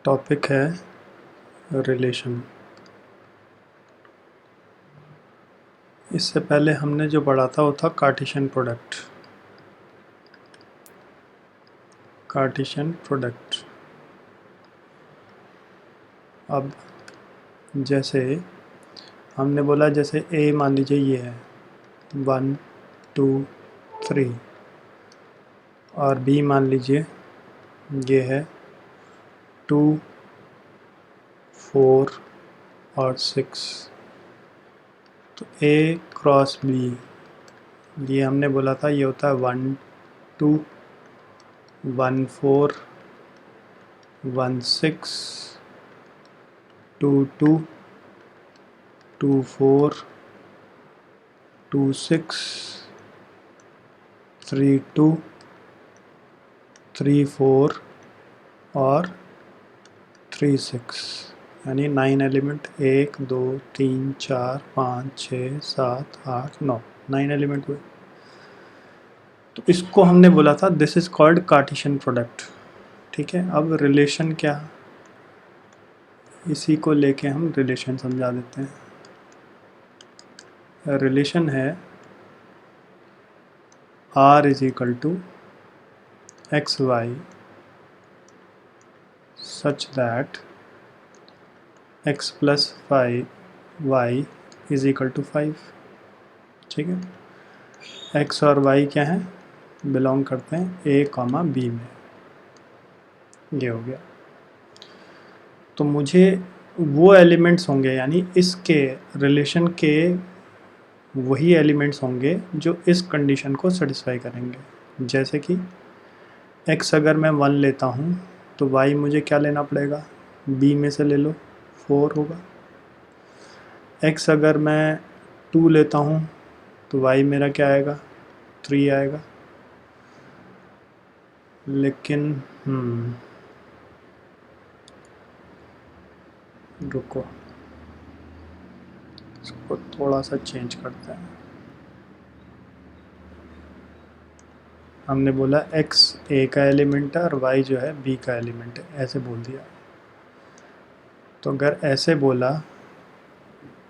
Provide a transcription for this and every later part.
Topic है relation. इससे पहले हमने जो पढ़ा था वो था कार्टेशियन प्रोडक्ट। अब जैसे हमने बोला, जैसे ए मान लीजिए ये है 1 2 3 और बी मान लीजिए ये है 2 4 और 6। तो ए क्रॉस बी ये हमने बोला था ये होता है 1 2 1 4 1 6 2 2 2 4 2 6 3 2 3 4 और 3 6, यानी 9 एलिमेंट 1 2 3 4 5 6 7 8 9 9 एलिमेंट हुए। तो इसको हमने बोला था this is called Cartesian product. ठीक है, अब रिलेशन क्या, इसी को लेके हम रिलेशन समझा देते हैं। रिलेशन है R is equal to x y such that x plus 5 y is equal to 5। ठीक है, x और y क्या है, बिलोंग करते हैं a कॉमा b में। ये हो गया। तो मुझे वो एलिमेंट्स होंगे, यानी इसके रिलेशन के वही एलिमेंट्स होंगे जो इस कंडीशन को सेटिस्फाई करेंगे। जैसे कि x अगर मैं 1 लेता हूँ तो y मुझे क्या लेना पड़ेगा, b में से ले लो 4 होगा। x अगर मैं 2 लेता हूँ तो y मेरा क्या आएगा, 3 आएगा। लेकिन रुको, इसको थोड़ा सा चेंज करते हैं। हमने बोला x a का एलिमेंट है और y जो है b का एलिमेंट है, ऐसे बोल दिया। तो अगर ऐसे बोला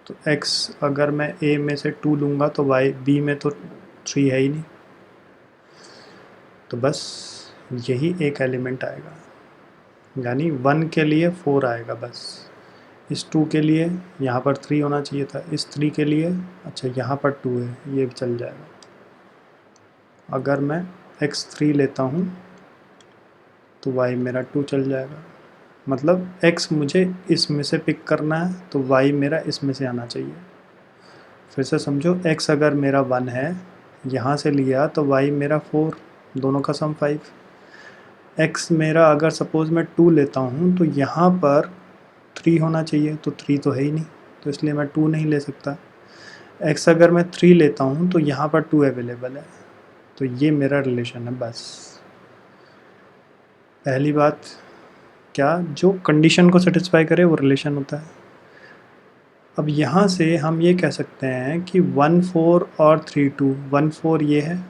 तो x अगर मैं a में से 2 लूँगा तो y b में तो 3 है ही नहीं, तो बस यही एक एलिमेंट आएगा, यानी 1 के लिए 4 आएगा बस। इस 2 के लिए यहाँ पर 3 होना चाहिए था, इस 3 के लिए अच्छा यहाँ पर 2 है, ये भी चल जाएगा। अगर मैं x3 लेता हूँ तो y मेरा 2 चल जाएगा। मतलब x मुझे इसमें से पिक करना है तो y मेरा इसमें से आना चाहिए। फिर से समझो, x अगर मेरा 1 है यहाँ से लिया तो y मेरा 4, दोनों का सम 5। x मेरा अगर सपोज़ मैं 2 लेता हूँ तो यहाँ पर 3 होना चाहिए, तो 3 तो है ही नहीं, तो इसलिए मैं 2 नहीं ले सकता। x अगर मैं 3 लेता हूँ तो यहाँ पर 2 अवेलेबल है, तो ये मेरा रिलेशन है। बस पहली बात क्या, जो कंडीशन को सेटिस्फाई करे वो रिलेशन होता है। अब यहाँ से हम ये कह सकते हैं कि 1 4 और 3 2, 1 4 ये है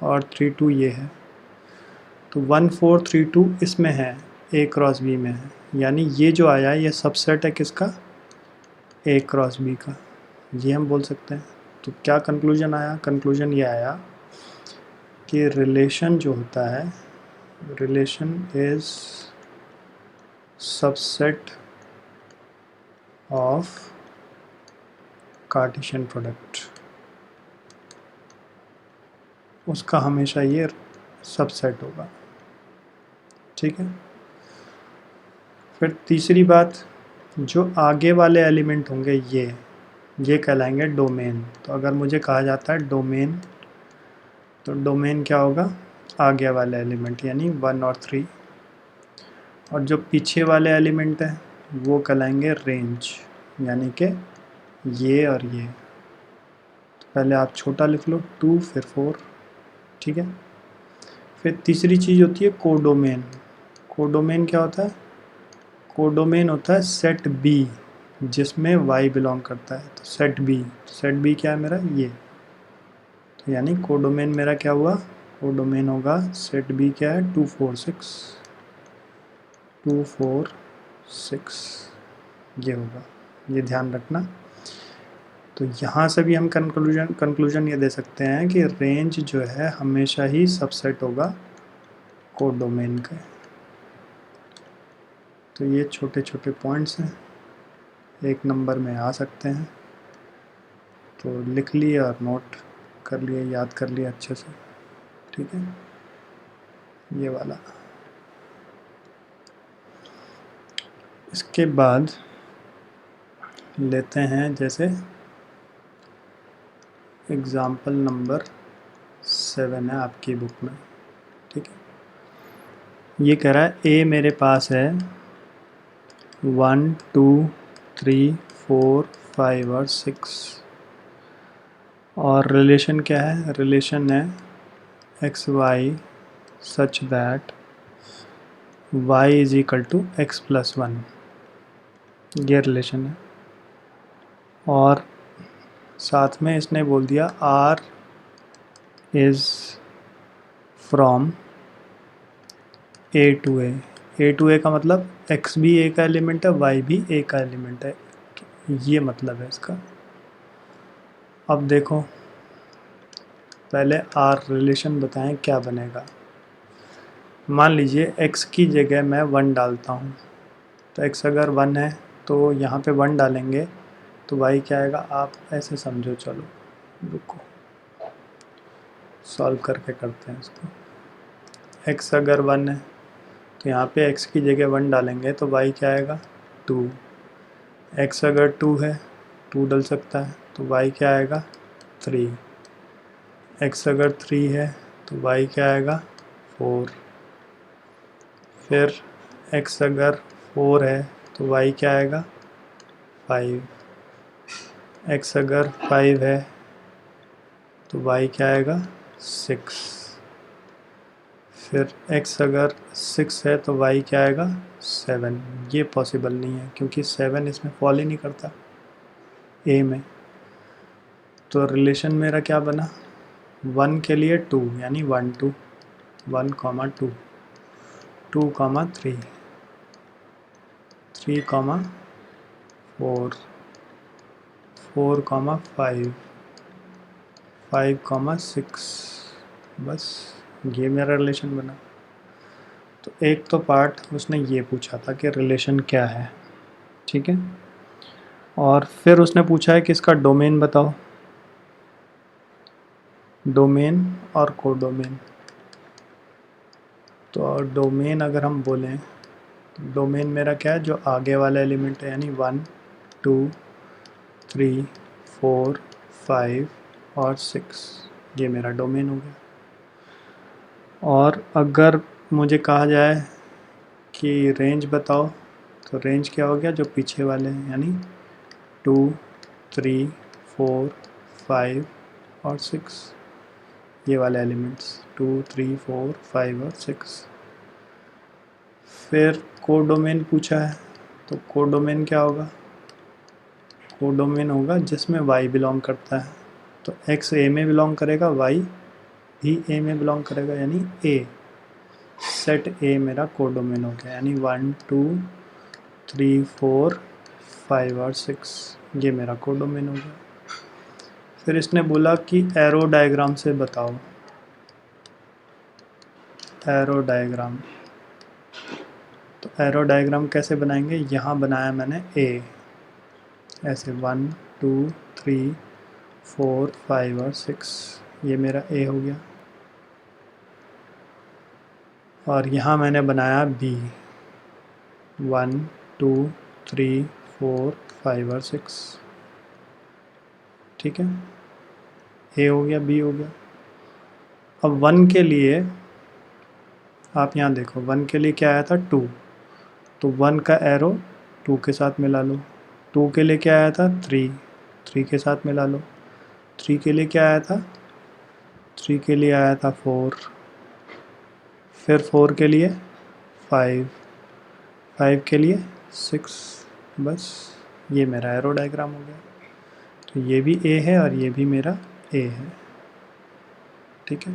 और 3 2 ये है, तो 1 4 3 2 इसमें है, a क्रॉस b में है, यानी ये जो आया ये सबसेट है किसका, a क्रॉस b का, ये हम बोल सकते हैं। तो क्या कंक्लूजन आया, कंक्लूजन ये आया कि रिलेशन जो होता है, relation is subset of Cartesian product. उसका हमेशा ये सबसेट होगा। ठीक है, फिर तीसरी बात, जो आगे वाले एलिमेंट होंगे ये कहलाएंगे डोमेन। तो अगर मुझे कहा जाता है डोमेन, तो डोमेन क्या होगा, आगे वाले एलिमेंट यानी 1 और 3, और जो पीछे वाले एलिमेंट हैं वो कहलाएंगे रेंज, यानी कि ये और ये। तो पहले आप छोटा लिख लो 2 फिर 4। ठीक है, फिर तीसरी चीज़ होती है कोडोमेन। कोडोमेन क्या होता है, कोडोमेन होता है सेट बी जिसमें y बिलोंग करता है। तो सेट बी क्या है मेरा, ये। तो यानी कोडोमेन मेरा क्या हुआ, कोडोमेन होगा सेट बी क्या है 2 4 6 2 4 6 ये होगा, ये ध्यान रखना। तो यहाँ से भी हम कंक्लूजन ये दे सकते हैं कि रेंज जो है हमेशा ही सबसेट होगा कोडोमेन का। तो ये छोटे छोटे पॉइंट्स हैं, एक नंबर में आ सकते हैं, तो लिख लिए और नोट कर लिए, याद कर लिए अच्छे से, ठीक है। ये वाला। इसके बाद लेते हैं जैसे एग्ज़ाम्पल नंबर 7 है आपकी बुक में, ठीक है। ये कह रहा है ए मेरे पास है 1 2 3 4 5 और 6, और रिलेशन क्या है, रिलेशन है x y such that y is equal to x plus 1, ये रिलेशन है। और साथ में इसने बोल दिया r is from a to a का मतलब x भी a का एलिमेंट है, y भी a का एलिमेंट है, ये मतलब है इसका। अब देखो पहले r रिलेशन बताएं क्या बनेगा। मान लीजिए x की जगह मैं 1 डालता हूँ, तो x अगर 1 है तो यहाँ पे 1 डालेंगे तो y क्या आएगा, आप ऐसे समझो, चलो रुको सॉल्व करके करते हैं इसको। x अगर 1 है तो यहाँ पे x की जगह 1 डालेंगे तो y क्या आएगा 2, x अगर 2 है 2 डल सकता है तो y क्या आएगा 3, x अगर 3 है तो y क्या आएगा 4, फिर x अगर 4 है तो y क्या आएगा 5, x अगर 5 है तो y क्या आएगा 6, फिर x अगर 6 है तो y क्या आएगा 7। ये पॉसिबल नहीं है क्योंकि 7 इसमें फॉल ही नहीं करता a में। तो रिलेशन मेरा क्या बना, 1 के लिए 2 यानी 1 2 1 2 2 3 3 4 4 5 5 6, बस ये मेरा रिलेशन बना। तो एक तो पार्ट उसने ये पूछा था कि रिलेशन क्या है, ठीक है। और फिर उसने पूछा है कि इसका डोमेन बताओ, डोमेन और कोडोमेन। तो डोमेन अगर हम बोलें तो डोमेन मेरा क्या है, जो आगे वाला एलिमेंट है, यानी 1 2 3 4 5 और 6, ये मेरा डोमेन हो गया। और अगर मुझे कहा जाए कि रेंज बताओ, तो रेंज क्या हो गया, जो पीछे वाले हैं, यानी 2 3 4 5 और 6, ये वाले एलिमेंट्स 2 3 4 5 और 6। फिर कोडोमेन पूछा है, तो कोडोमेन क्या होगा, कोडोमेन होगा जिसमें y बिलोंग करता है। तो x a में बिलोंग करेगा, y भी a में बिलोंग करेगा, यानी a सेट a मेरा कोडोमेन हो गया, यानी 1 2 3 4 5 और 6, ये मेरा कोडोमेन हो गया। फिर इसने बोला कि एरो डायग्राम से बताओ, एरो डायग्राम। तो एरो डायग्राम कैसे बनाएंगे, यहाँ बनाया मैंने a, ऐसे 1 2 3 4 5 और 6, ये मेरा a हो गया। और यहाँ मैंने बनाया b, 1 2 3 4 5 और 6, ठीक है। a हो गया, b हो गया। अब 1 के लिए आप यहाँ देखो, 1 के लिए क्या आया था 2, तो 1 का एरो 2 के साथ मिला लो। 2 के लिए क्या आया था 3, 3 के साथ मिला लो। 3 के लिए क्या आया था, 3 के लिए आया था 4, फिर 4 के लिए 5, 5 के लिए 6, बस ये मेरा एरो डायग्राम हो गया। तो ये भी a है और ये भी मेरा a है, ठीक है।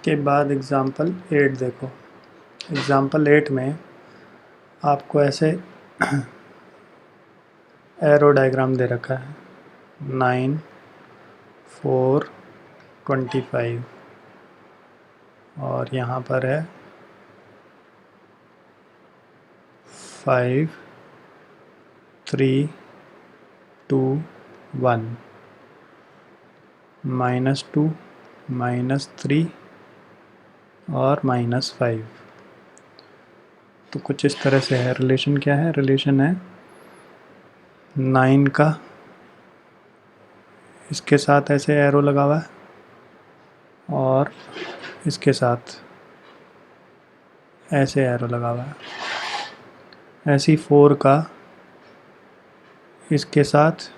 के बाद एग्ज़ाम्पल 8 देखो। एग्ज़ाम्पल 8 में आपको ऐसे एरो डायग्राम दे रखा है 9 4 25 और यहाँ पर है 5 3 2 1 -2 -3 और -5। तो कुछ इस तरह से है। रिलेशन क्या है? रिलेशन है 9 का इसके साथ ऐसे एरो लगा हुआ है और इसके साथ ऐसे एरो लगा हुआ है। ऐसी 4 का इसके साथ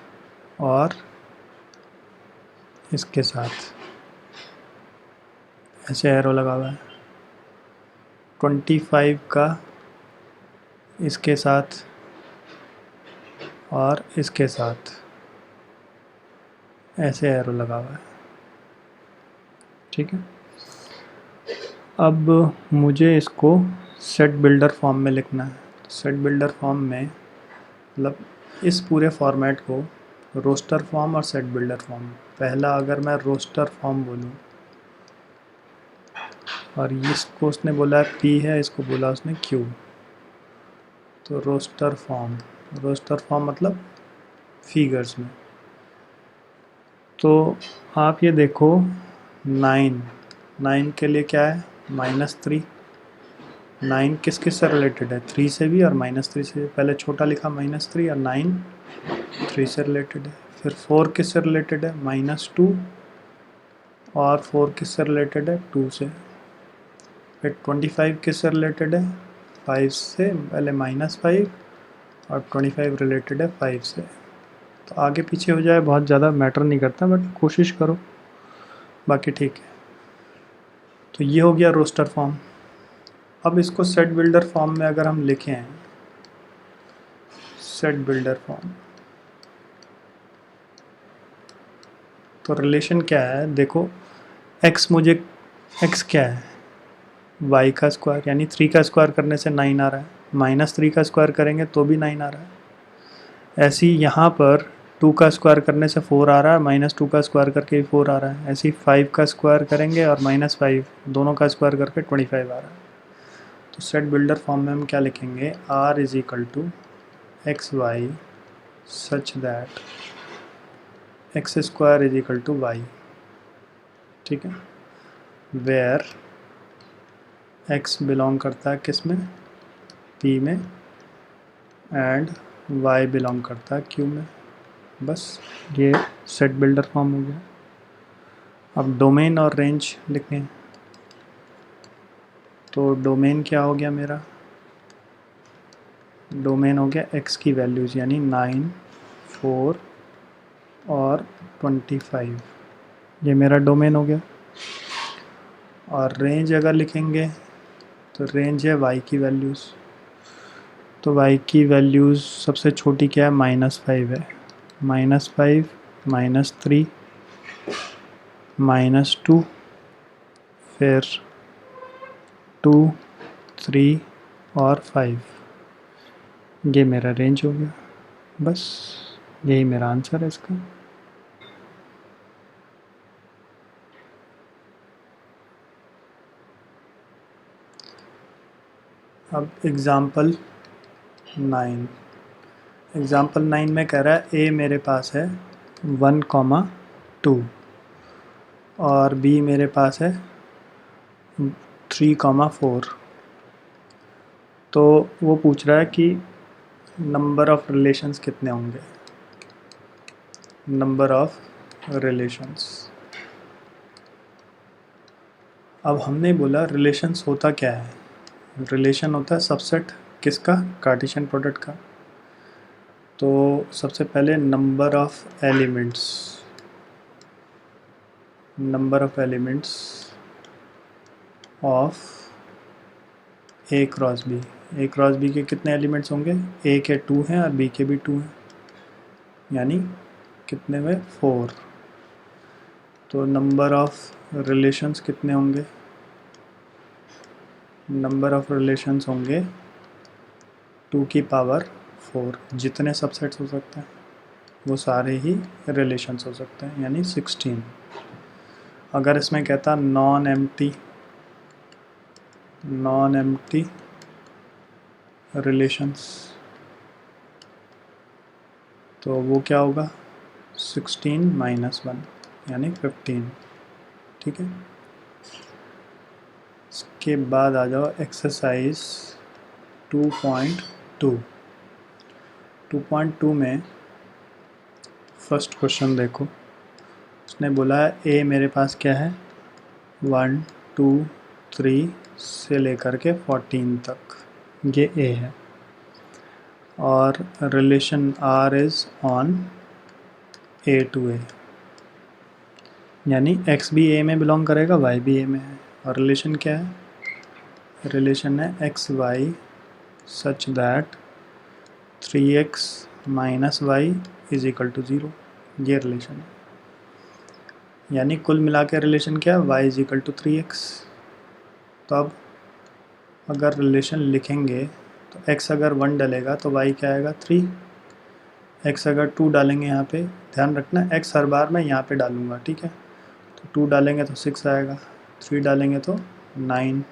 और इसके साथ ऐसे एरो लगा हुआ है। 25 का इसके साथ और इसके साथ ऐसे एरो लगा हुआ है। ठीक है, अब मुझे इसको सेट बिल्डर फॉर्म में लिखना है। सेट बिल्डर फॉर्म में मतलब इस पूरे फॉर्मेट को रोस्टर फॉर्म और सेट बिल्डर फॉर्म। पहला अगर मैं रोस्टर फॉर्म बोलूँ और इसको उसने बोला P है, इसको बोला उसने Q, तो रोस्टर फॉर्म मतलब फिगर्स में। तो आप ये देखो 9 के लिए क्या है? -3। 9 किस किस से रिलेटेड है? 3 से भी और -3 से। पहले छोटा लिखा -3 और 9 3 से रिलेटेड है। फिर 4 किस से रिलेटेड है? -2 और 4 किस से रिलेटेड है? 2 से। फिर 25 किस से रिलेटेड है? 5 से। पहले -5 और 25 रिलेटेड है 5 से। तो आगे पीछे हो जाए बहुत ज़्यादा मैटर नहीं करता, बट कोशिश करो, बाकी ठीक है। तो ये हो गया रोस्टर फॉर्म। अब इसको सेट बिल्डर फॉर्म में अगर हम लिखें, सेट बिल्डर फॉर्म, तो रिलेशन क्या है? देखो x क्या है? y का स्क्वायर, यानी 3 का स्क्वायर करने से 9 आ रहा है। -3 का स्क्वायर करेंगे तो भी 9 आ रहा है। ऐसी यहाँ पर 2 का स्क्वायर करने से 4 आ रहा है, -2 का स्क्वायर करके भी 4 आ रहा है। ऐसी 5 का स्क्वायर करेंगे और -5 दोनों का स्क्वायर करके 25 आ रहा है। तो सेट बिल्डर फॉर्म में हम क्या लिखेंगे? R is equal to x y such that x square is equal to y. ठीक है, वेयर x बिलोंग करता है किस में? P में, एंड y बिलोंग करता है Q में। बस ये सेट बिल्डर फॉर्म हो गया। अब डोमेन और रेंज लिखें, तो डोमेन क्या हो गया मेरा? डोमेन हो गया x की वैल्यूज़, यानी 9 4 और 25, ये मेरा डोमेन हो गया। और रेंज अगर लिखेंगे तो रेंज है y की वैल्यूज़। तो y की वैल्यूज़ सबसे छोटी क्या है? -5 है। -5 -3 -2 फिर 2 3 और 5, ये मेरा रेंज हो गया। बस यही मेरा आंसर है इसका। अब एग्ज़ाम्पल 9 में कह रहा है A मेरे पास है 1, 2 और B मेरे पास है 3, 4। तो वो पूछ रहा है कि नंबर ऑफ़ रिलेशंस कितने होंगे? Number of relations. अब हमने बोला रिलेशंस होता क्या है? रिलेशन होता है सबसेट किसका? कार्टेशियन प्रोडक्ट का। तो सबसे पहले number of elements of A cross B। A cross B के कितने एलिमेंट्स होंगे? A के 2 हैं और B के भी 2 हैं, यानी कितने में? 4। तो नंबर ऑफ़ रिलेशंस कितने होंगे? नंबर ऑफ रिलेशंस होंगे 2 की पावर 4। जितने सबसेट्स हो सकते हैं वो सारे ही रिलेशंस हो सकते हैं, यानी 16। अगर इसमें कहता नॉन एम्प्टी रिलेशंस, तो वो क्या होगा 16 माइनस 1 यानी 15। ठीक है, इसके बाद आ जाओ एक्सरसाइज 2.2। 2.2 में फर्स्ट क्वेश्चन देखो, उसने बोला है ए मेरे पास क्या है 1 2 3 से लेकर के 14 तक, ये ए है, और relation R is on A to A, यानी एक्स भी ए में बिलोंग करेगा, वाई भी ए में है। और रिलेशन क्या है, रिलेशन है x y such that 3x minus y is equal to 0, ये रिलेशन है। यानी कुल मिला के रिलेशन क्या है, y is equal to 3x। तो अब अगर रिलेशन लिखेंगे तो x अगर 1 डालेगा तो y क्या आएगा 3, x अगर 2 डालेंगे यहाँ पे, ध्यान रखना x हर बार मैं यहाँ पे डालूँगा, ठीक है। तो 2 डालेंगे तो 6 आएगा, 3 डालेंगे तो 9,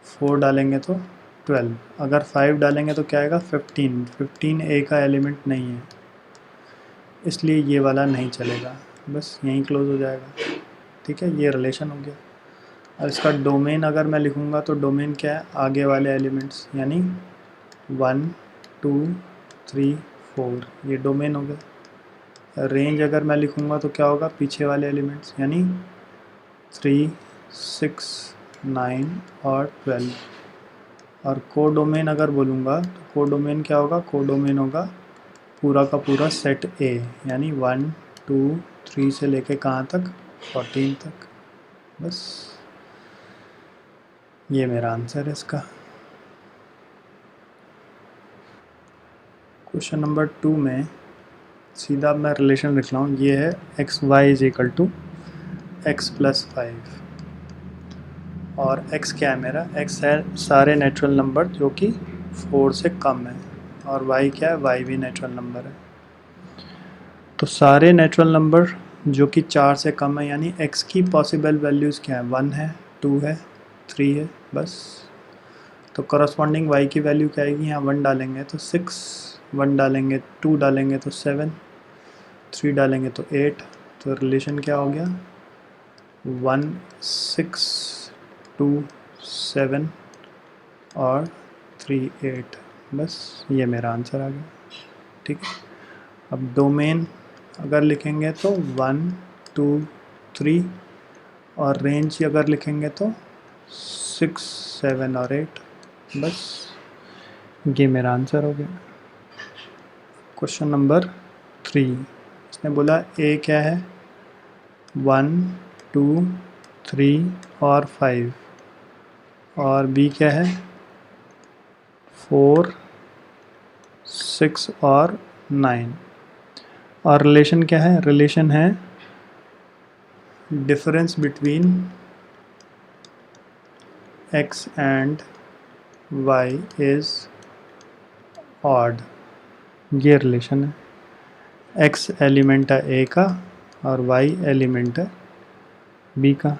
4 डालेंगे तो 12, अगर 5 डालेंगे तो क्या आएगा 15। 15 ए का एलिमेंट नहीं है, इसलिए ये वाला नहीं चलेगा, बस यहीं क्लोज हो जाएगा। ठीक है, ये रिलेशन हो गया। और इसका डोमेन अगर मैं लिखूँगा तो डोमेन क्या है, आगे वाले एलिमेंट्स, यानी 1 2 3 4, ये डोमेन हो गया। रेंज अगर मैं लिखूँगा तो क्या होगा, पीछे वाले एलिमेंट्स, यानी 3 6 9 और 12। और कोडोमेन अगर बोलूँगा तो कोडोमेन क्या होगा, कोडोमेन होगा पूरा का पूरा सेट ए, यानी 1 2 3 से लेके कहाँ तक 14 तक। बस ये मेरा आंसर है इसका। क्वेश्चन नंबर 2 में सीधा मैं रिलेशन लिख रहा हूँ, ये है x y is equal to x plus 5, और x क्या है मेरा, x है सारे नेचुरल नंबर जो कि 4 से कम है, और y क्या है, y भी नेचुरल नंबर है। तो सारे नेचुरल नंबर जो कि 4 से कम है, यानी x की पॉसिबल वैल्यूज़ क्या है, 1 है 2 है 3 है, बस। तो करस्पॉन्डिंग y की वैल्यू क्या आएगी, यहाँ 1 डालेंगे तो 6, 1 डालेंगे 2 डालेंगे तो 7, 3 डालेंगे तो 8। तो रिलेशन क्या हो गया 1 6 2 7 और 3 8, बस ये मेरा आंसर आ गया। ठीक है, अब डोमेन अगर लिखेंगे तो 1 2 3, और रेंज अगर लिखेंगे तो 6 7 और 8, बस ये मेरा आंसर हो गया। क्वेश्चन नंबर 3, इसने बोला ए क्या है 1 2 3 और 5, और बी क्या है 4 6 और 9, और रिलेशन क्या है, रिलेशन है difference between x and y is odd, ये रिलेशन है। x एलिमेंट है a का और y एलिमेंट है b का,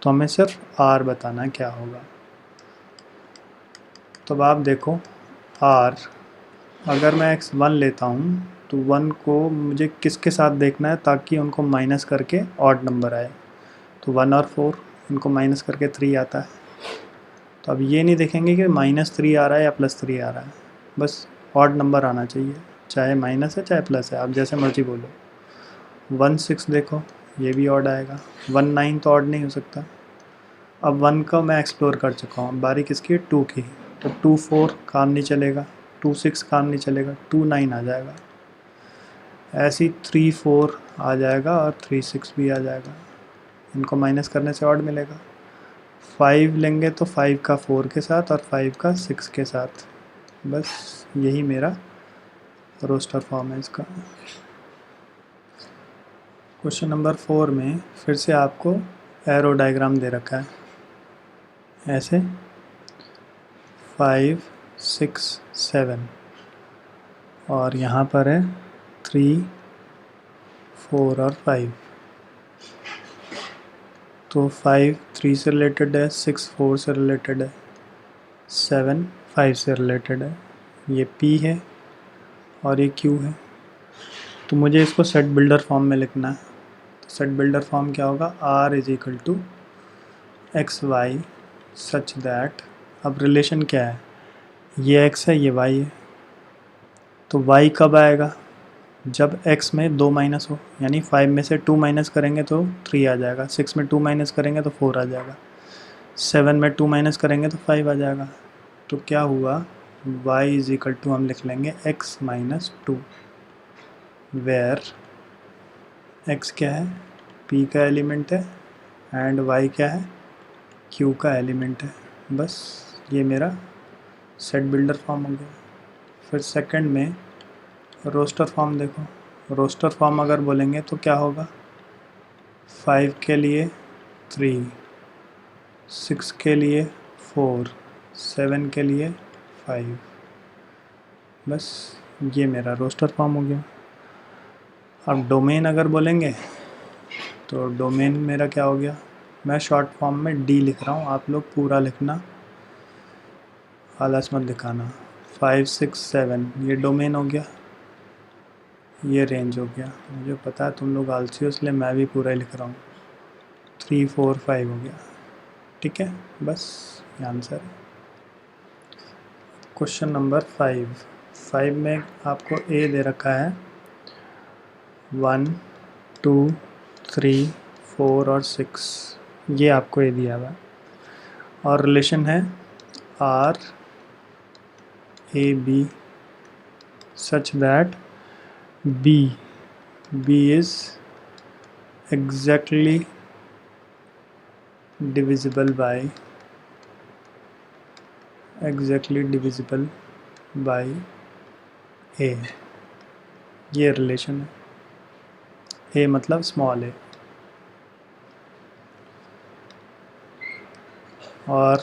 तो हमें सिर्फ r बताना क्या होगा। तो अब आप देखो r, अगर मैं x1 लेता हूँ तो 1 को मुझे किसके साथ देखना है ताकि उनको माइनस करके ऑड नंबर आए, तो 1 और 4 इनको माइनस करके 3 आता है। तो अब ये नहीं देखेंगे कि -3 आ रहा है या +3 आ रहा है, बस ऑड नंबर आना चाहिए, चाहे माइनस है चाहे प्लस है, आप जैसे मर्जी बोलो। 1 6 देखो ये भी ऑड आएगा, 1 9 तो ऑड नहीं हो सकता। अब 1 का मैं एक्सप्लोर कर चुका हूँ, बारी किसकी 2 की, तो 2 4 काम नहीं चलेगा, 2 6 काम नहीं चलेगा, 2 9 आ जाएगा, ऐसी 3 4 आ जाएगा और 3 6 भी आ जाएगा, इनको माइनस करने से ऑड मिलेगा। 5 लेंगे तो 5 का 4 के साथ और 5 का 6 के साथ, बस यही मेरा रोस्टर फॉर्म है इसका। क्वेश्चन नंबर 4 में फिर से आपको एरो डायग्राम दे रखा है ऐसे, 5 6 7 और यहाँ पर है 3 4 और 5। तो 5 3 से रिलेटेड है, 6 4 से रिलेटेड है, 7 5 से रिलेटेड है। ये P है और ये Q है। तो मुझे इसको सेट बिल्डर फॉर्म में लिखना है। तो सेट बिल्डर फॉर्म क्या होगा, R is equal to x y such that, अब रिलेशन क्या है, ये x है ये y है। तो y कब आएगा, जब x में 2 माइनस हो, यानी 5 में से 2 माइनस करेंगे तो 3 आ जाएगा, 6 में 2 माइनस करेंगे तो 4 आ जाएगा, 7 में 2 माइनस करेंगे तो 5 आ जाएगा। तो क्या हुआ, y इज इक्वल टू हम लिख लेंगे x माइनस 2, वेयर x क्या है, p का एलिमेंट है एंड y क्या है, q का एलिमेंट है। बस ये मेरा सेट बिल्डर फॉर्म हो गया। फिर सेकंड में रोस्टर फॉर्म देखो, रोस्टर फॉर्म अगर बोलेंगे तो क्या होगा, 5 के लिए 3, 6 के लिए 4, 7 के लिए 5। बस ये मेरा रोस्टर फॉर्म हो गया। अब डोमेन अगर बोलेंगे तो डोमेन मेरा क्या हो गया, मैं शॉर्ट फॉर्म में डी लिख रहा हूँ, आप लोग पूरा लिखना, आलस मत दिखाना। 5 6 7 ये डोमेन हो गया, ये रेंज हो गया। मुझे पता है तुम लोग आलसी हो, इसलिए मैं भी पूरा ही लिख रहा हूँ। 3 4 5 हो गया, ठीक है, बस ये आंसर है। क्वेश्चन नंबर 5 में आपको ए दे रखा है 1 2 3 4 और 6, ये आपको ए दिया हुआ है और रिलेशन है R a b such that b is exactly divisible by a, ये रिलेशन है। a मतलब स्मॉल a और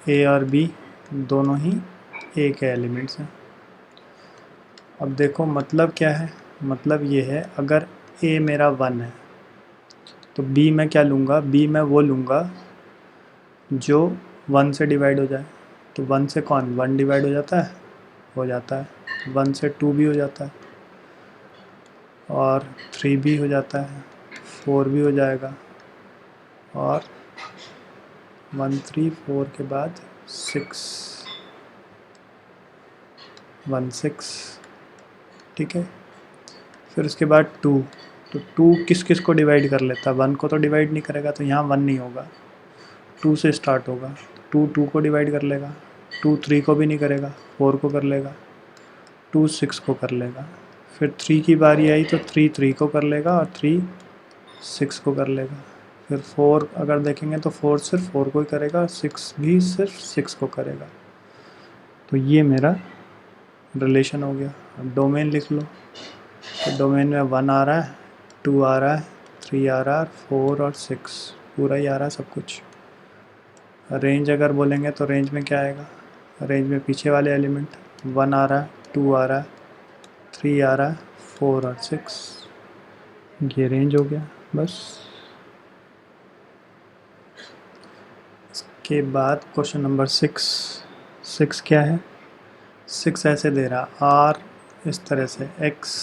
a और b दोनों ही a के एलिमेंट्स हैं। अब देखो मतलब क्या है, मतलब ये है अगर a मेरा 1 है तो b मैं क्या लूँगा, b मैं वो लूँगा जो 1 से डिवाइड हो जाए। तो 1 से कौन 1 डिवाइड हो जाता है, 1 से 2 भी हो जाता है और 3 भी हो जाता है, 4 भी हो जाएगा और 1 3 4 के बाद 6 1 6, ठीक है। फिर उसके बाद 2, तो 2 किस किस को डिवाइड कर लेता है, 1 को तो डिवाइड नहीं करेगा, तो यहाँ 1 नहीं होगा, 2 से स्टार्ट होगा। 2 2 को डिवाइड कर लेगा, 2 3 को भी नहीं करेगा, 4 को कर लेगा, 2 6 को कर लेगा। फिर 3 की बारी आई तो 3 3 को कर लेगा और 3 6 को कर लेगा। फिर 4 अगर देखेंगे तो 4 सिर्फ 4 को ही करेगा, 6 भी सिर्फ 6 को करेगा। तो ये मेरा रिलेशन हो गया। अब डोमेन लिख लो, तो डोमेन में 1 आ रहा है, 2 आ रहा है, 3 आ रहा है, 4 और 6 पूरा ही आ रहा है सब कुछ। रेंज अगर बोलेंगे तो रेंज में क्या आएगा, रेंज में पीछे वाले एलिमेंट 1 आ रहा है, 2 आ रहा है, 3 आ रहा है, 4 और 6, ये रेंज हो गया। बस इसके बाद क्वेश्चन नंबर 6 क्या है, 6 ऐसे दे रहा, आर इस तरह से x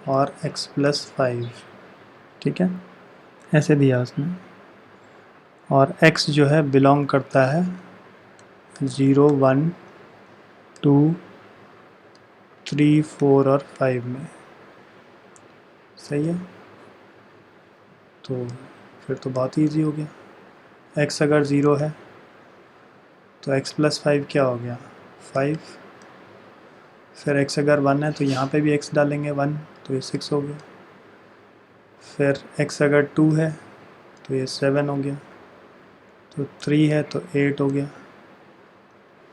और x प्लस 5, ठीक है, ऐसे दिया उसने। और x जो है बिलोंग करता है 0 1 2 3 4 और 5 में, सही है। तो फिर तो बहुत ईजी हो गया, x अगर 0 है तो x प्लस 5 क्या हो गया 5, फिर x अगर 1 है तो यहाँ पे भी x डालेंगे 1, तो ये 6 हो गया। फिर x अगर 2 है तो ये 7 हो गया, तो 3 है तो 8 हो गया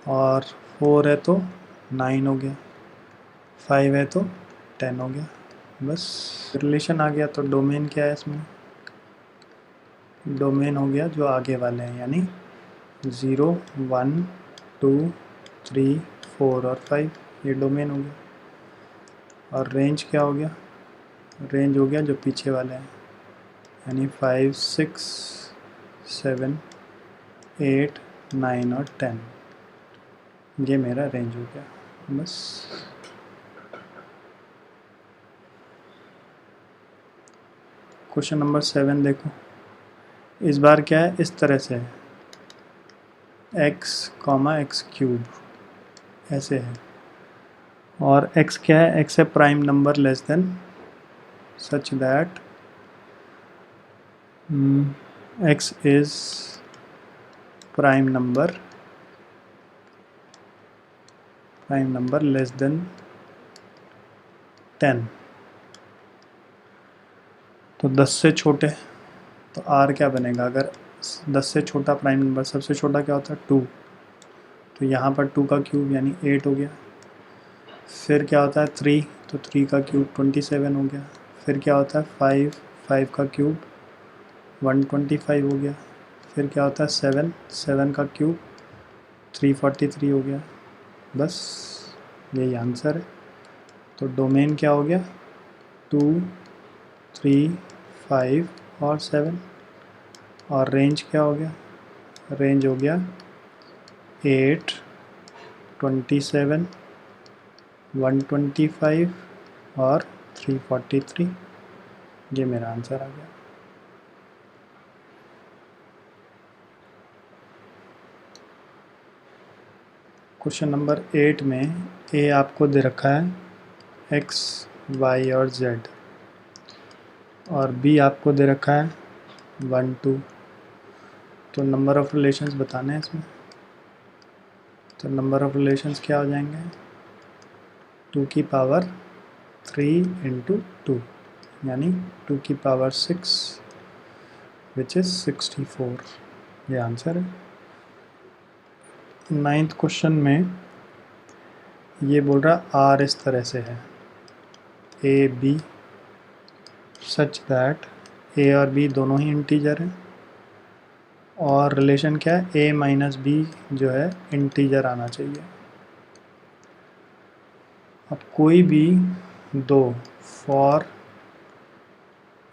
और 4 है तो 9 हो गया, 5 है तो 10 हो गया। बस रिलेशन आ गया। तो डोमेन क्या है इसमें, डोमेन हो गया जो आगे वाले हैं, यानी 0 1 2 3 4 और 5, ये डोमेन हो गया। और रेंज क्या हो गया? रेंज हो गया जो पीछे वाले हैं, यानी 5 6 7 8 9 और 10, ये मेरा रेंज हो गया। बस क्वेश्चन नंबर 7 देखो, इस बार क्या है, इस तरह से है, x, x क्यूब ऐसे है, और x क्या है, x है prime number less than such that x is prime number less than 10। तो 10 से छोटे, तो r क्या बनेगा? अगर 10 से छोटा प्राइम नंबर, सबसे छोटा क्या होता है? 2, तो यहाँ पर 2 का क्यूब यानी 8 हो गया। फिर क्या होता है 3, तो 3 का क्यूब 27 हो गया। फिर क्या होता है 5, 5 का क्यूब 125 हो गया। फिर क्या होता है 7, 7 का क्यूब 343 हो गया। बस यही आंसर है। तो डोमेन क्या हो गया? 2 3 5 और 7। और रेंज क्या हो गया? रेंज हो गया 8 27 125 और 343। ये मेरा आंसर आ गया। क्वेश्चन नंबर 8 में ए आपको दे रखा है x, y और z, और b आपको दे रखा है 1 2। तो नंबर ऑफ़ रिलेशंस बताने हैं इसमें। तो नंबर ऑफ़ रिलेशंस क्या हो जाएंगे? 2 की पावर 3 इंटू 2, यानी 2 की पावर 6 विच इज़ 64। ये आंसर है। 9th क्वेश्चन में ये बोल रहा r इस तरह से है, ए बी सच दैट ए और बी दोनों ही इंटीजर हैं, और रिलेशन क्या है? a माइनस बी जो है इंटीजर आना चाहिए। अब कोई भी दो फॉर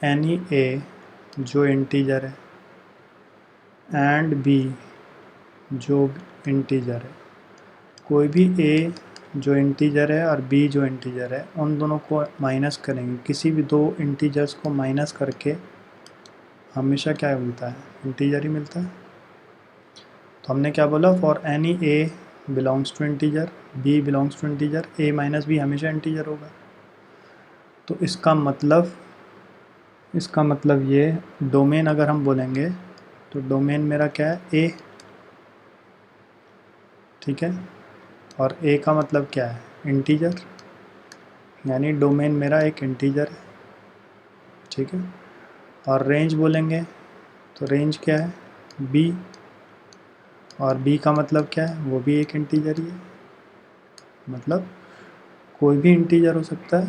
एनी a जो इंटीजर है एंड b जो इंटीजर है, कोई भी a जो इंटीजर है और b जो इंटीजर है, उन दोनों को माइनस करेंगे। किसी भी दो इंटीजर्स को माइनस करके हमेशा क्या मिलता है? इंटीजर ही मिलता है। तो हमने क्या बोला? For any a belongs to integer, b belongs to integer, a minus b हमेशा इंटीजर होगा। तो इसका मतलब ये डोमेन अगर हम बोलेंगे तो डोमेन मेरा क्या है? a, ठीक है। और a का मतलब क्या है? इंटीजर, यानी डोमेन मेरा एक इंटीजर है, ठीक है। और रेंज बोलेंगे तो रेंज क्या है? b, और b का मतलब क्या है? वो भी एक इंटीजर ही है। मतलब कोई भी इंटीजर हो सकता है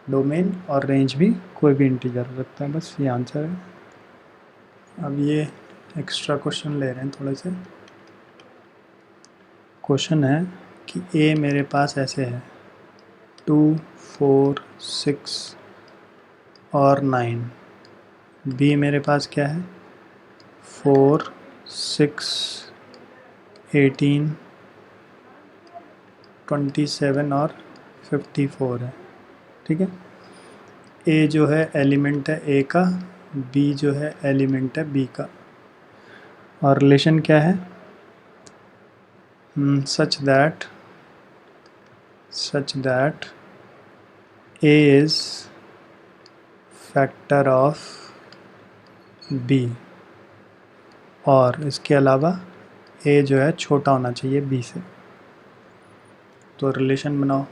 डोमेन, और रेंज भी कोई भी इंटीजर हो सकता है। बस ये आंसर है। अब ये एक्स्ट्रा क्वेश्चन ले रहे हैं थोड़े से। क्वेश्चन है कि a मेरे पास ऐसे है 2 4 6 और 9, b मेरे पास क्या है? 4 6 18 27 और 54 है, ठीक है। a जो है एलिमेंट है a का, b जो है एलिमेंट है b का, और रिलेशन क्या है? Such that a is factor of b, और इसके अलावा a जो है छोटा होना चाहिए b से। तो रिलेशन बनाओ।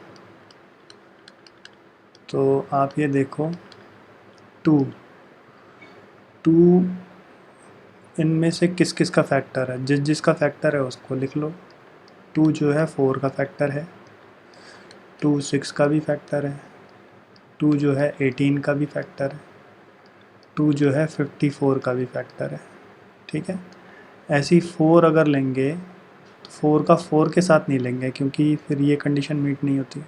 तो आप ये देखो 2 इनमें से किस किस का फैक्टर है? जिसका फैक्टर है उसको लिख लो। 2 जो है 4 का फैक्टर है, 2 6 का भी फैक्टर है, 2 जो है 18 का भी फैक्टर है, 2 जो है 54 का भी फैक्टर है, ठीक है। ऐसी 4 अगर लेंगे तो 4 का 4 के साथ नहीं लेंगे क्योंकि फिर ये कंडीशन मीट नहीं होती।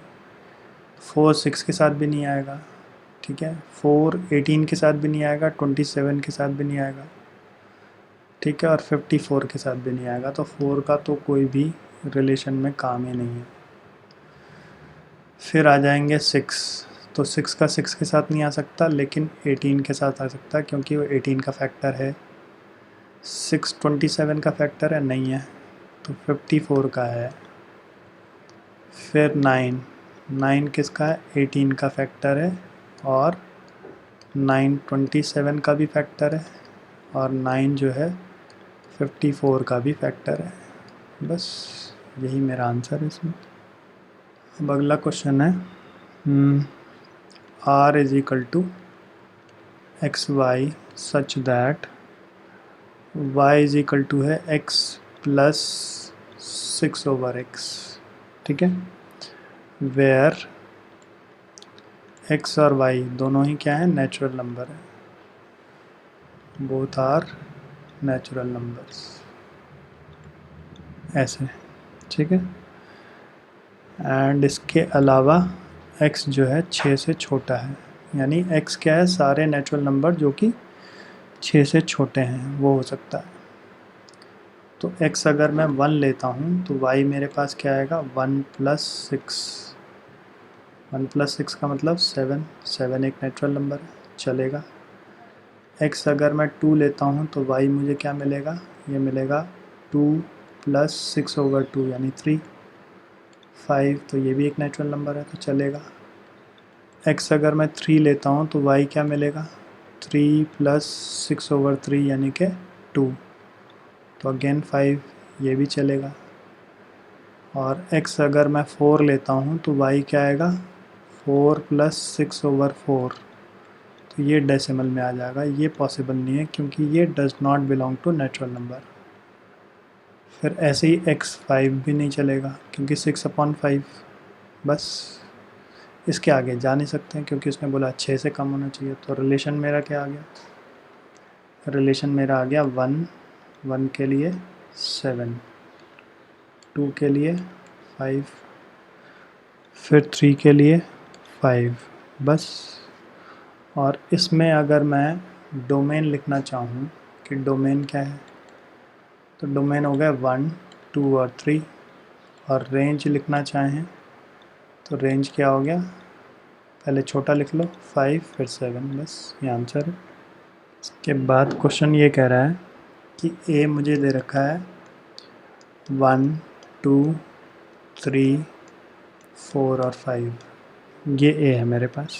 4 6 के साथ भी नहीं आएगा, ठीक है। 4 18 के साथ भी नहीं आएगा, 27 के साथ भी नहीं आएगा, ठीक है, और 54 के साथ भी नहीं आएगा। तो 4 का तो कोई भी रिलेशन में काम ही नहीं है। फिर आ जाएंगे 6, तो 6 का 6 के साथ नहीं आ सकता, लेकिन 18 के साथ आ सकता है क्योंकि वो 18 का फैक्टर है। 6 27 का फैक्टर है, नहीं है, तो 54 का है। फिर 9, 9 किसका है, 18 का फैक्टर है, और 9 27 का भी फैक्टर है, और 9 जो है 54 का भी फैक्टर है। बस यही मेरा आंसर है इसमें। अब अगला क्वेश्चन है, r is equal to x y such that y is equal to है x प्लस 6/x, ठीक है, वेयर x और y दोनों ही क्या है, नेचुरल नंबर है, बोथ आर नेचुरल नंबर्स, ऐसे, ठीक है। एंड इसके अलावा x जो है 6 से छोटा है, यानी x क्या है, सारे नेचुरल नंबर जो कि 6 से छोटे हैं वो हो सकता है। तो x अगर मैं 1 लेता हूँ तो y मेरे पास क्या आएगा, 1 प्लस 6, 1 प्लस 6 का मतलब 7, 7 एक नेचुरल नंबर है, चलेगा। x अगर मैं 2 लेता हूँ तो y मुझे क्या मिलेगा, ये मिलेगा 2 प्लस 6/2 यानी 3, 5, तो ये भी एक नेचुरल नंबर है तो चलेगा। x अगर मैं 3 लेता हूँ तो y क्या मिलेगा, 3 प्लस 6/3 यानी कि 2, तो अगेन 5, ये भी चलेगा। और x अगर मैं 4 लेता हूँ तो y क्या आएगा, 4 प्लस 6/4, तो ये डेसिमल में आ जाएगा, ये पॉसिबल नहीं है क्योंकि ये does not belong to natural number. फिर ऐसे ही x 5 भी नहीं चलेगा क्योंकि 6/5, बस इसके आगे जा नहीं सकते हैं क्योंकि उसने बोला 6 से कम होना चाहिए। तो रिलेशन मेरा क्या आ गया, रिलेशन मेरा आ गया 1, 1 के लिए 7, 2 के लिए 5, फिर 3 के लिए 5, बस। और इसमें अगर मैं डोमेन लिखना चाहूँ कि डोमेन क्या है, तो डोमेन हो गया 1, 2 और 3, और रेंज लिखना चाहें तो रेंज क्या हो गया, पहले छोटा लिख लो 5 फिर 7, बस ये आंसर है। इसके बाद क्वेश्चन ये कह रहा है कि ए मुझे दे रखा है 1, 2, 3, 4 और 5, ये ए है मेरे पास,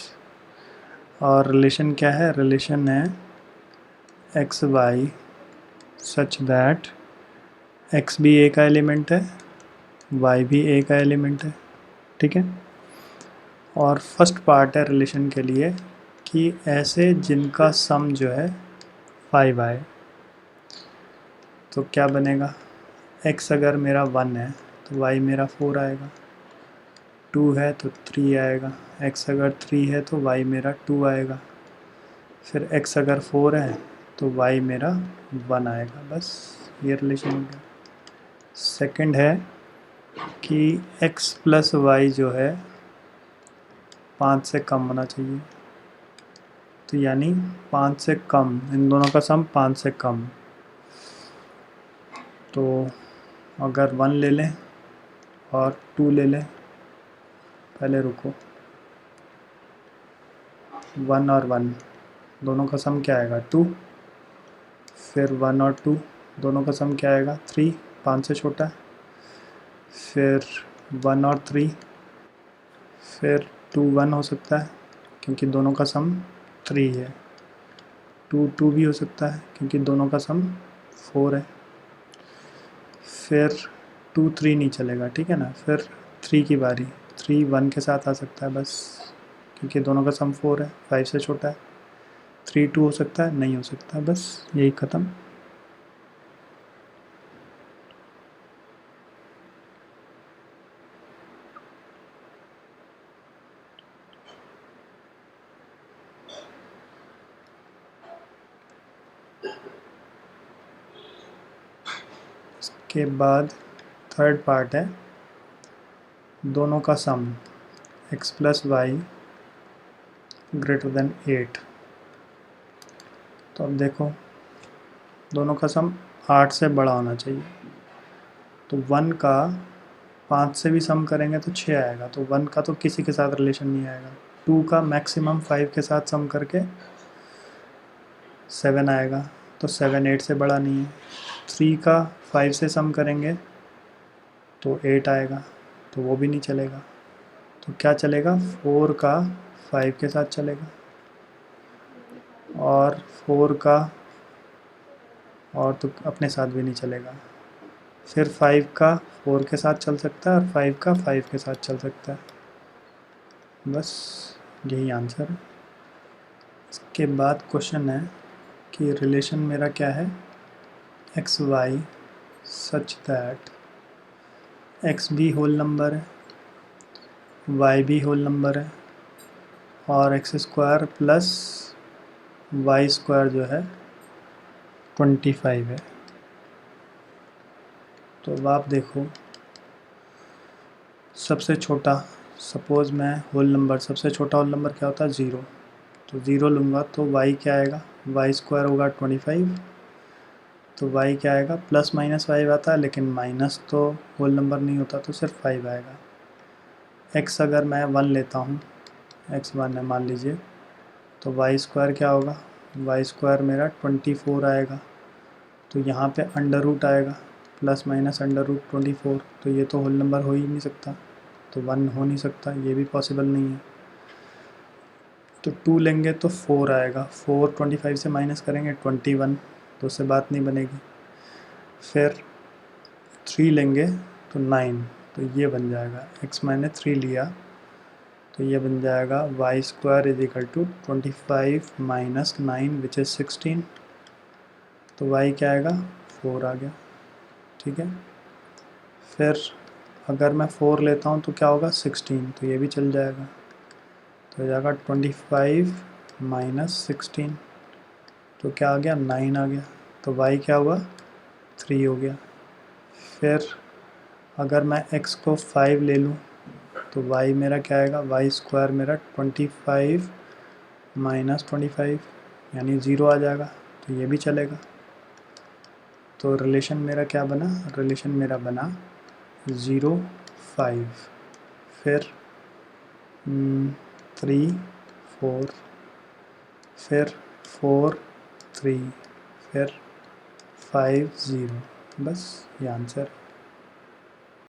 और रिलेशन क्या है, रिलेशन है x y such that x भी ए का एलिमेंट है, वाई भी ए का एलिमेंट है, ठीक है। और फर्स्ट पार्ट है रिलेशन के लिए कि ऐसे जिनका सम जो है 5 आए, तो क्या बनेगा, x अगर मेरा 1 है तो y मेरा 4 आएगा, 2 है तो 3 आएगा, x अगर 3 है तो y मेरा 2 आएगा, फिर x अगर 4 है तो y मेरा 1 आएगा, बस ये रिलेशन हो गया। सेकंड है कि x प्लस वाई जो है 5 से कम होना चाहिए, तो यानी 5 से कम, इन दोनों का सम 5 से कम, तो अगर 1 ले लें और 2 ले लें, पहले रुको, 1 और 1 दोनों का सम क्या आएगा 2, फिर 1 और 2 दोनों का सम क्या आएगा 3, 5 से छोटा है, फिर 1 और 3, फिर 2 1 हो सकता है क्योंकि दोनों का सम 3 है, 2 2 भी हो सकता है क्योंकि दोनों का सम 4 है, फिर 2 3 नहीं चलेगा, ठीक है ना, फिर 3 की बारी, 3 1 के साथ आ सकता है बस क्योंकि दोनों का सम 4 है, 5 से छोटा है, 3 2 हो सकता है, नहीं हो सकता, बस यही ख़त्म। के बाद थर्ड पार्ट है दोनों का sum x plus y greater than 8। तो अब देखो दोनों का सम 8 से बड़ा होना चाहिए, तो 1 का 5 से भी सम करेंगे तो 6 आएगा, तो 1 का तो किसी के साथ रिलेशन नहीं आएगा। 2 का मैक्सिमम 5 के साथ सम करके 7 आएगा, तो 7 8 से बड़ा नहीं है। 3 का 5 से सम करेंगे तो 8 आएगा, तो वो भी नहीं चलेगा। तो क्या चलेगा, 4 का 5 के साथ चलेगा, और 4 का और तो अपने साथ भी नहीं चलेगा। फिर 5 का 4 के साथ चल सकता है और 5 का 5 के साथ चल सकता है। बस यही आंसर है। इसके बाद क्वेश्चन है कि रिलेशन मेरा क्या है, x y such that x भी होल नंबर है, वाई भी होल नंबर है, और x square plus y square जो है 25 है। तो अब आप देखो सबसे छोटा, सपोज़ मैं होल नंबर, सबसे छोटा होल नंबर क्या होता है 0, तो 0 लूँगा तो y क्या आएगा, वाई स्क्वायर होगा 25, तो y क्या आएगा, प्लस माइनस 5 आता है लेकिन माइनस तो होल नंबर नहीं होता, तो सिर्फ 5 आएगा। x अगर मैं 1 लेता हूँ, x 1 है मान लीजिए, तो वाई स्क्वायर क्या होगा, वाई स्क्वायर मेरा 24 आएगा, तो यहाँ पे अंडर रूट आएगा, प्लस माइनस अंडर रूट 24, तो ये तो होल नंबर हो ही नहीं सकता, तो 1 हो नहीं सकता, ये भी पॉसिबल नहीं है। तो 2 लेंगे तो 4 आएगा, 4 25 से माइनस करेंगे 21, तो उससे बात नहीं बनेगी। फिर 3 लेंगे तो 9, तो ये बन जाएगा, x मैंने 3 लिया तो ये बन जाएगा y square is equal to 25 minus 9 which is 16, तो y क्या आएगा 4 आ गया, ठीक है। फिर अगर मैं 4 लेता हूँ तो क्या होगा 16, तो ये भी चल जाएगा, तो हो जाएगा 25 माइनस 16, तो क्या आ गया 9 आ गया, तो y क्या हुआ 3 हो गया। फिर अगर मैं x को 5 ले लूँ तो y मेरा क्या आएगा, वाई स्क्वायर मेरा 25 माइनस 25 यानी 0 आ जाएगा, तो ये भी चलेगा। तो रिलेशन मेरा क्या बना, रिलेशन मेरा बना 0 5, फिर 3 4, फिर 4 3, फिर 5 0, बस ये आंसर है।